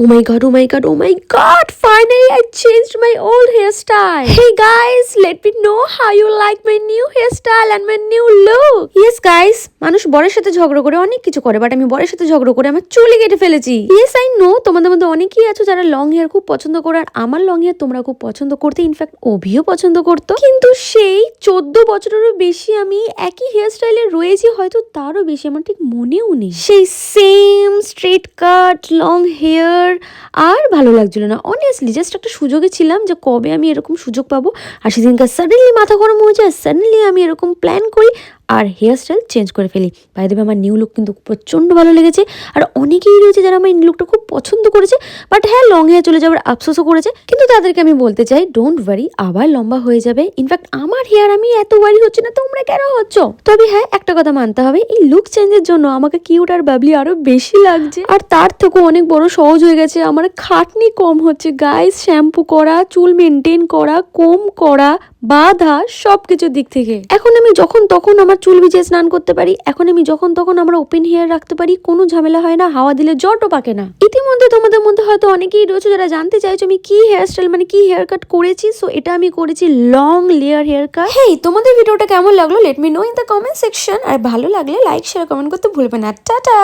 Oh my god, oh my god, oh my god! Finally, I changed my old hairstyle. Hey guys, let me know how you like my new hairstyle and my new look. Yes guys, মানুষ বরের সাথে ঝগড়া করে অনেক কিছু করে, but আমি বরের সাথে ঝগড়া করে আমার চুলই কেটে ফেলেছি। Yes, I know তোমাদের মধ্যে অনেকেই আছো যারা লং হেয়ার খুব পছন্দ করে, আর আমার লং হেয়ার তোমরা খুব পছন্দ করতে, ইনফ্যাক্ট অভিও পছন্দ করতো। কিন্তু সেই 14 বছরেরও বেশি আমি একই হেয়ার স্টাইলে রয়েছি, হয়তো তারও বেশি, আমার ঠিক মনেও নেই। সেই same straight cut long hair আর ভালো লাগছিল না অনেস্টলি। জাস্ট একটা সুযোগে ছিলাম যে কবে আমি এরকম সুযোগ পাবো, আর সেদিনকার সাডেনলি মাথা গরম হয়ে যায়, সাডেনলি আমি এরকম প্ল্যান করি আর হেয়ার স্টাইল চেঞ্জ করে ফেলি। বাই দ্য ওয়ে, আমার নিউ লুক কিন্তু প্রচণ্ড ভালো লেগেছে, আর অনেকেই রয়েছে যারা আমার এই লুকটা খুব পছন্দ করেছে, বাট হ্যাঁ লং হেয়ার চলে যাওয়ার আফসোসও করেছে। কিন্তু তাদেরকে আমি বলতে চাই, ডোন্ট ওয়ারি, আবার লম্বা হয়ে যাবে। ইনফ্যাক্ট আমার হেয়ার আমি এত ওয়ারি হচ্ছে না, তোমরা কেন হচ্ছ? তবে হ্যাঁ, একটা কথা মানতে হবে, এই লুক চেঞ্জের জন্য আমাকে কিউট আর বাবলি আরো বেশি লাগছে, আর তার থেকেও অনেক বড় সহজ হয়ে গেছে, আমার খাটনি কম হচ্ছে গাইস। শ্যাম্পু করা, চুল মেনটেন করা, কোম করা, বাঁধা, সবকিছুর দিক থেকে এখন আমি যখন তখন আমার চুল ভিজিয়ে স্নান করতে পারি। এখন আমি যখন তখন আমরা ওপেন হেয়ার রাখতে পারি, কোনো ঝামেলা হয় না, হাওয়া দিলে জটও পাকে না। ইতিমধ্যে তোমাদের মধ্যে হয়তো অনেকেই রয়েছে যারা জানতে চাইছো আমি কি হেয়ার স্টাইল মানে কি হেয়ার কাট করেছি। সো এটা আমি করেছি long layer haircut. Hey, তোমাদের ভিডিওটা কেমন লাগলো let me know in the comment section, আর ভালো লাগলে লাইক শেয়ার কমেন্ট করতে ভুলবে না। টাটা।